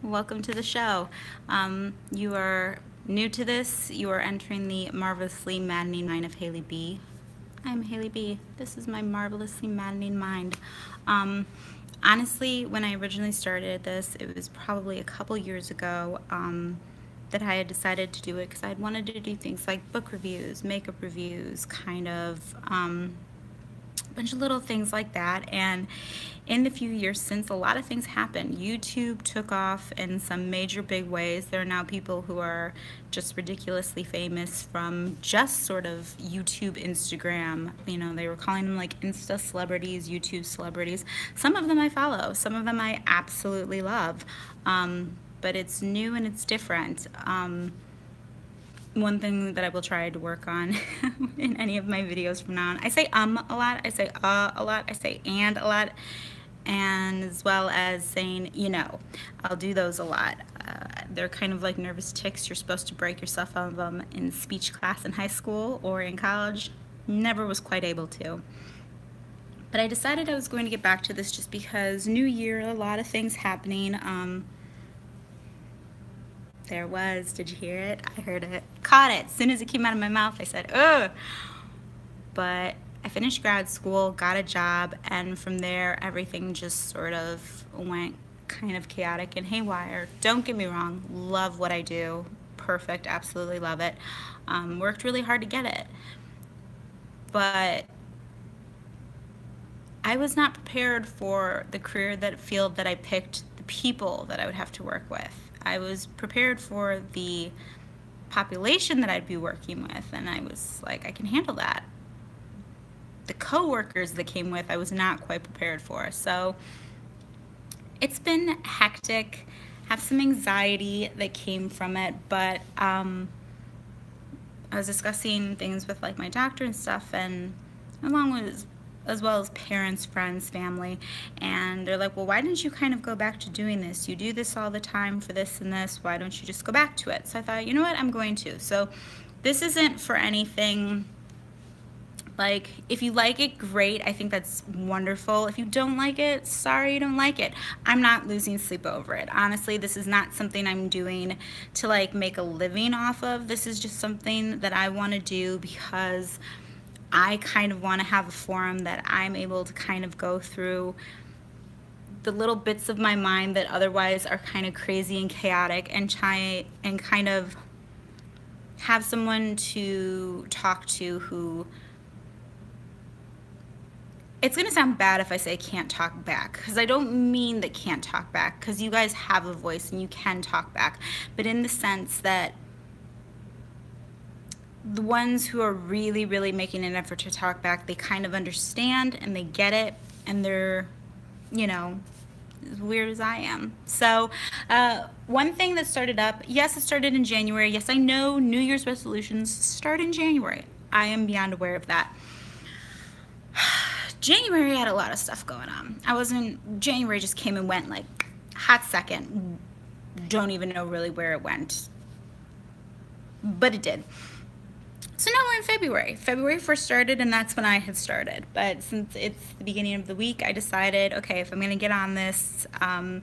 welcome to the show. You are new to this. You are entering the marvelously maddening mind of Haley B. I'm Haley B. This is my marvelously maddening mind. Um, Honestly, when I originally started this, it was probably a couple years ago that I had decided to do it because I had wanted to do things like book reviews, makeup reviews, kind of. Bunch of little things like that. And in the few years since, a lot of things happened. YouTube took off in some major big ways. There are now people who are just ridiculously famous from just sort of YouTube, Instagram. You know, they were calling them like Insta celebrities, YouTube celebrities. Some of them I follow, some of them I absolutely love. But it's new and it's different. One thing that I will try to work on in any of my videos from now on. I say a lot, I say a lot, I say and a lot, and as well as saying, you know. I'll do those a lot. They're kind of like nervous tics. You're supposed to break yourself out of them in speech class in high school or in college. Never was quite able to. But I decided I was going to get back to this just because New Year, a lot of things happening. There was. Did you hear it? I heard it. Caught it. As soon as it came out of my mouth, I said, ugh. But I finished grad school, got a job, and from there, everything just sort of went kind of chaotic and haywire. Don't get me wrong. Love what I do. Perfect. Absolutely love it. Worked really hard to get it. But I was not prepared for the career field that I picked, the people that I would have to work with. I was prepared for the population that I'd be working with, and I was like, I can handle that. The coworkers that came with, I was not quite prepared for. So it's been hectic. Have some anxiety that came from it, but I was discussing things with like my doctor and stuff, and along with as well as parents, friends, family, and they're like, well, why didn't you kind of go back to doing this? You do this all the time for this and this. Why don't you just go back to it? So I thought, you know what, I'm going to. So this isn't for anything. Like, if you like it, great. I think that's wonderful. If you don't like it, sorry you don't like it. I'm not losing sleep over it. Honestly, this is not something I'm doing to like make a living off of. This is just something that I want to do because I kind of want to have a forum that I'm able to kind of go through the little bits of my mind that otherwise are kind of crazy and chaotic, and try and kind of have someone to talk to who, it's going to sound bad if I say can't talk back, because I don't mean that can't talk back, because you guys have a voice and you can talk back, but in the sense that the ones who are really, really making an effort to talk back, they kind of understand and they get it, and they're, you know, as weird as I am. So, one thing that started up, yes, it started in January. Yes, I know New Year's resolutions start in January. I am beyond aware of that. January had a lot of stuff going on. January just came and went like hot second. Don't even know really where it went, but it did. So now we're in February. February first started, and that's when I had started. But since it's the beginning of the week, I decided, okay, if I'm going to get on this, I'm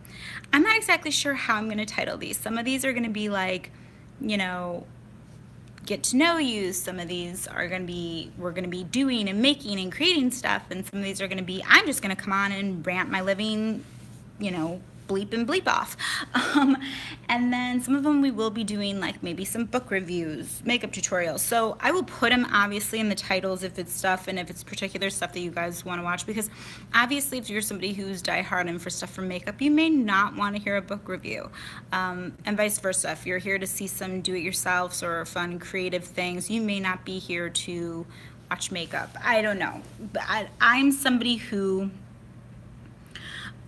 not exactly sure how I'm going to title these. Some of these are going to be like, you know, get to know you. Some of these are going to be, we're going to be doing and making and creating stuff. And some of these are going to be, I'm just going to come on and rant my living, you know, bleep and bleep off. And then some of them we will be doing like maybe some book reviews, makeup tutorials. So I will put them obviously in the titles if it's stuff and if it's particular stuff that you guys want to watch, because obviously if you're somebody who's diehard in for stuff from makeup, you may not want to hear a book review, and vice versa. If you're here to see some do-it-yourselves or fun creative things, you may not be here to watch makeup. I don't know, but I'm somebody who,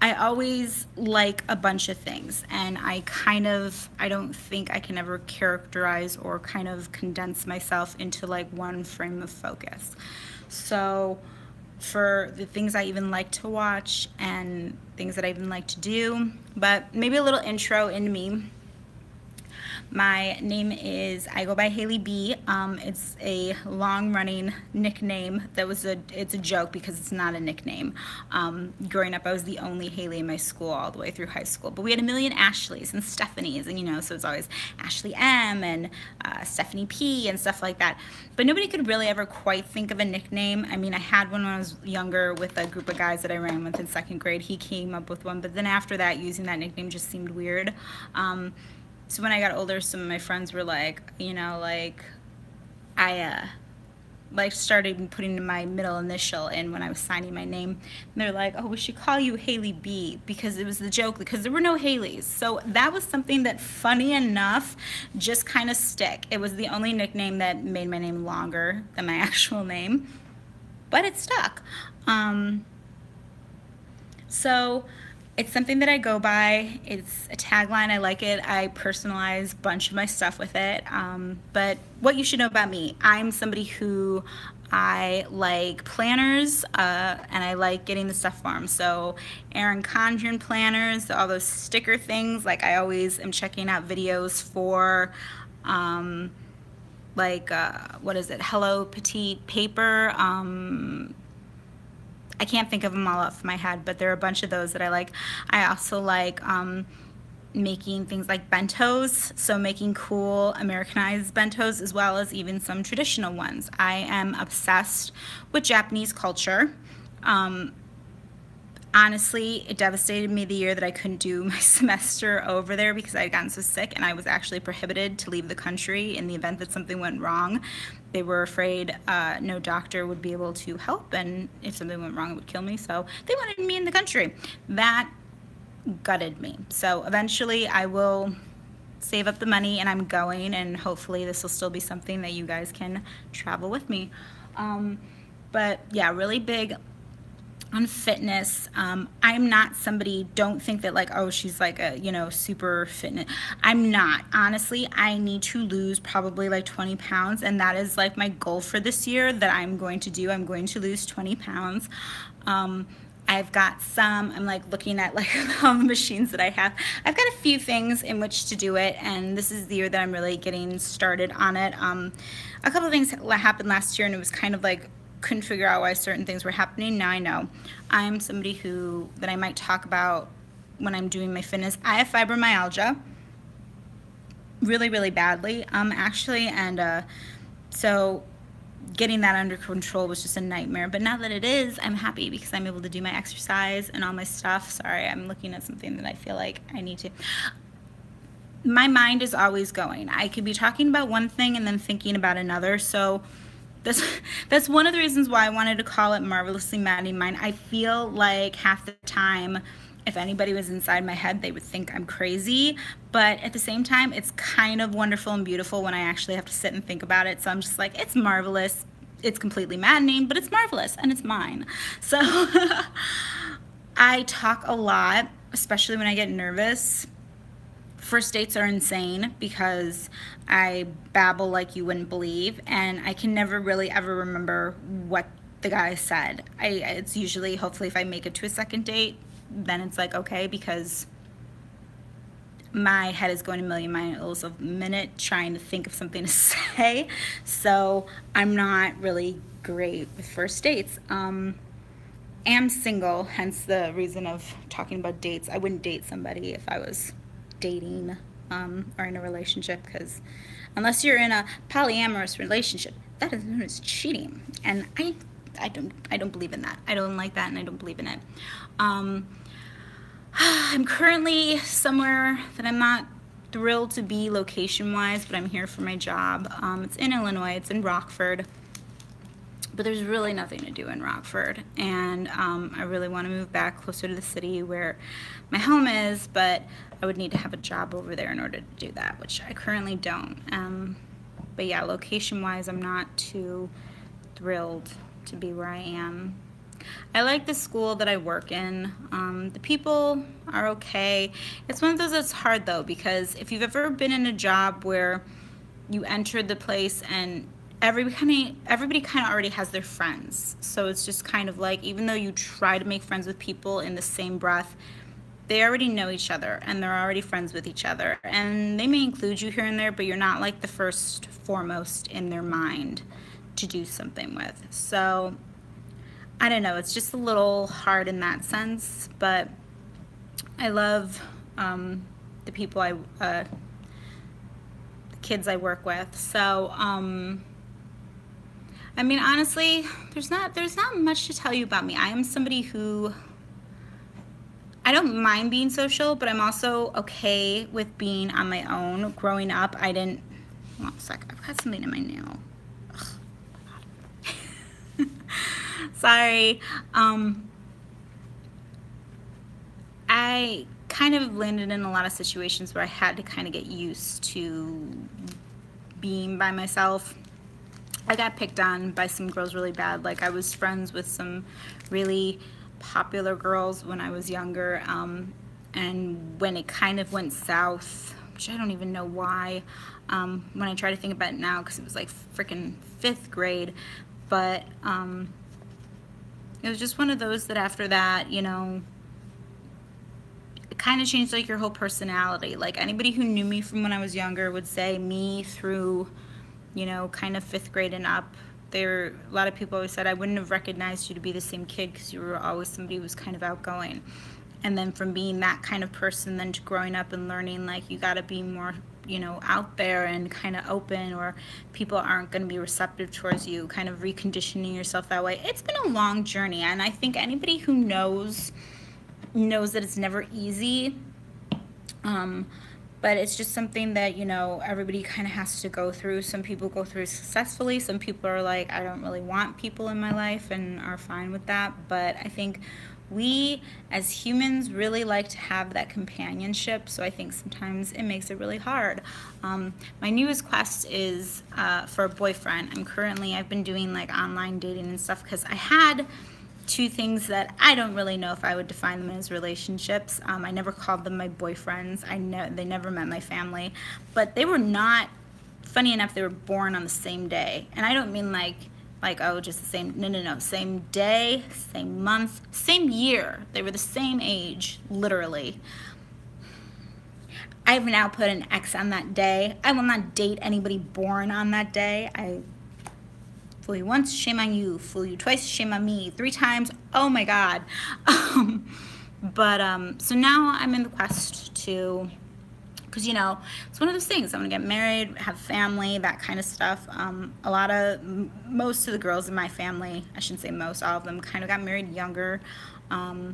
I always like a bunch of things, and I don't think I can ever characterize or kind of condense myself into like one frame of focus. So for the things I even like to watch and things that I even like to do, but maybe a little intro into me. My name is, I go by Haley B. It's a long-running nickname it's a joke because it's not a nickname. Growing up, I was the only Haley in my school all the way through high school. But we had a million Ashleys and Stephanies, and so it's always Ashley M and Stephanie P and stuff like that. But nobody could really ever quite think of a nickname. I mean, I had one when I was younger with a group of guys that I ran with in second grade. He came up with one, but then after that, using that nickname just seemed weird. So when I got older, some of my friends were like, I started putting my middle initial in when I was signing my name. And they're like, oh, we should call you Haley B, because it was the joke, because there were no Haleys. So that was something that, funny enough, just kind of stick. It was the only nickname that made my name longer than my actual name, but it stuck. So it's something that I go by. It's a tagline. I like it. I personalize a bunch of my stuff with it. But what you should know about me, I'm somebody who, I like planners, and I like getting the stuff for them. So Erin Condren planners, all those sticker things, like I always am checking out videos for, what is it, Hello Petite Paper, I can't think of them all off my head, but there are a bunch of those that I like. I also like making things like bentos, so making cool Americanized bentos as well as even some traditional ones. I am obsessed with Japanese culture. Honestly, it devastated me the year that I couldn't do my semester over there because I had gotten so sick, and I was actually prohibited to leave the country in the event that something went wrong. They were afraid no doctor would be able to help, and if something went wrong, it would kill me. So they wanted me in the country. That gutted me. So eventually I will save up the money, and I'm going, and hopefully this will still be something that you guys can travel with me. But yeah, really big on fitness. I'm not somebody, don't think that like, oh, she's like a, super fitness. I'm not. Honestly, I need to lose probably like 20 pounds, and that is like my goal for this year that I'm going to do. I'm going to lose 20 pounds. I've got I'm like looking at like all the machines that I have. I've got a few things in which to do it, and this is the year that I'm really getting started on it. A couple of things happened last year, and it was kind of like, couldn't figure out why certain things were happening. Now I know. I'm somebody that I might talk about when I'm doing my fitness. I have fibromyalgia really, really badly, actually, and so getting that under control was just a nightmare. But now that it is, I'm happy because I'm able to do my exercise and all my stuff. Sorry, I'm looking at something that I feel like I need to. My mind is always going. I could be talking about one thing and then thinking about another. So that's one of the reasons why I wanted to call it Marvelously Maddening Mind. I feel like half the time, if anybody was inside my head, they would think I'm crazy. But at the same time, it's kind of wonderful and beautiful when I actually have to sit and think about it. So I'm just like, it's marvelous. It's completely maddening, but it's marvelous, and it's mine. So I talk a lot, especially when I get nervous. First dates are insane because I babble like you wouldn't believe, and I can never really ever remember what the guy said. It's usually, hopefully, if I make it to a second date, then it's like okay, because my head is going a million miles a minute trying to think of something to say. So I'm not really great with first dates. Am single, hence the reason of talking about dates. I wouldn't date somebody if I was dating or in a relationship, because unless you're in a polyamorous relationship, that is known as cheating, and I don't believe in that. I don't like that, and I don't believe in it. I'm currently somewhere that I'm not thrilled to be location-wise, but I'm here for my job. It's in Illinois. It's in Rockford. But there's really nothing to do in Rockford, and I really want to move back closer to the city where my home is, but I would need to have a job over there in order to do that, which I currently don't. But yeah, location-wise, I'm not too thrilled to be where I am. I like the school that I work in. The people are okay. It's one of those that's hard, though, because if you've ever been in a job where you entered the place and everybody kind of already has their friends, so it's just kind of like, even though you try to make friends with people, in the same breath they already know each other and they're already friends with each other, and they may include you here and there, but you're not like the first foremost in their mind to do something with. So I don't know, it's just a little hard in that sense, but I love the people the kids I work with. So I mean, honestly, there's not much to tell you about me. I am somebody who, I don't mind being social, but I'm also okay with being on my own. Growing up, I didn't, hold on a sec, I've got something in my nail. Sorry. I kind of landed in a lot of situations where I had to kind of get used to being by myself. I got picked on by some girls really bad. Like, I was friends with some really popular girls when I was younger, and when it kind of went south, which I don't even know why, when I try to think about it now, because it was like freaking 5th grade, but it was just one of those that after that, you know, it kind of changed like your whole personality. Like, anybody who knew me from when I was younger would say me through, you know, kind of 5th grade and up. A lot of people always said I wouldn't have recognized you to be the same kid because you were always somebody who was kind of outgoing. And then from being that kind of person, then to growing up and learning like you got to be more, you know, out there and kind of open, or people aren't going to be receptive towards you, kind of reconditioning yourself that way. It's been a long journey, and I think anybody who knows that it's never easy. But it's just something that, you know, everybody kind of has to go through. Some people go through successfully. Some people are like, I don't really want people in my life, and are fine with that. But I think we as humans really like to have that companionship. So I think sometimes it makes it really hard. My newest quest is for a boyfriend. I've been doing like online dating and stuff because I had 2 things that I don't really know if I would define them as relationships. I never called them my boyfriends. They never met my family, but they were not, funny enough, they were born on the same day. And I don't mean like oh, just the same, no, same day, same month, same year. They were the same age, literally. I've now put an X on that day. I will not date anybody born on that day. Fool you once, shame on you. Fool you twice, shame on me. 3 times, oh my God. So now I'm in the quest to, because, you know, it's one of those things. I'm going to get married, have family, that kind of stuff. Most of the girls in my family, I shouldn't say most, all of them kind of got married younger. A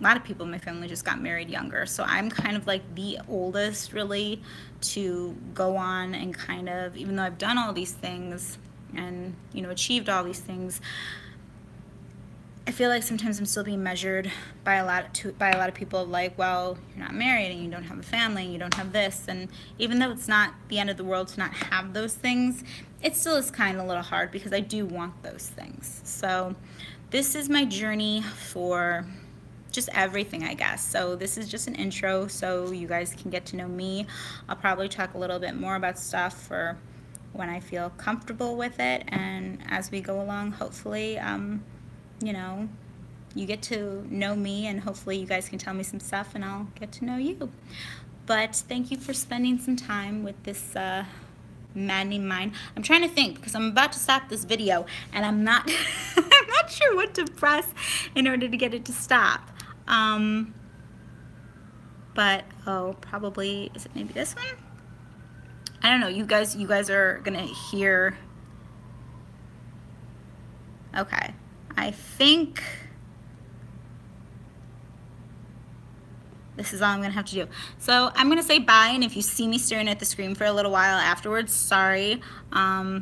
lot of people in my family just got married younger. So I'm kind of like the oldest, really, to go on and kind of, even though I've done all these things, and, you know, achieved all these things, I feel like sometimes I'm still being measured by a lot of people, like, well, you're not married and you don't have a family and you don't have this. And even though it's not the end of the world to not have those things, it still is kind of a little hard because I do want those things. So this is my journey for just everything, I guess. So this is just an intro so you guys can get to know me. I'll probably talk a little bit more about stuff for when I feel comfortable with it, and as we go along, hopefully, you know, you get to know me, and hopefully you guys can tell me some stuff and I'll get to know you. But thank you for spending some time with this maddening mind. I'm trying to think because I'm about to stop this video and I'm not I'm not sure what to press in order to get it to stop. But probably, is it maybe this one? I don't know. You guys are gonna hear. Okay, I think this is all I'm gonna have to do. So I'm gonna say bye, and if you see me staring at the screen for a little while afterwards, sorry. I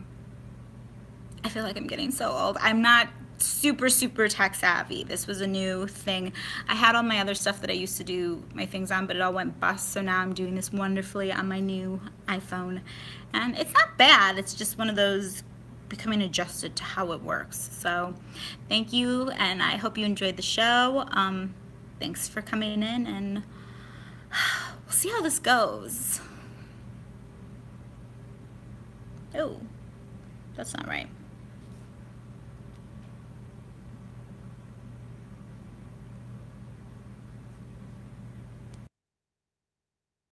feel like I'm getting so old. I'm not super tech savvy. This was a new thing. I had all my other stuff that I used to do my things on, but it all went bust, so now I'm doing this wonderfully on my new iPhone. And it's not bad, it's just one of those becoming adjusted to how it works. So thank you, and I hope you enjoyed the show. Thanks for coming in, and we'll see how this goes. Oh, that's not right.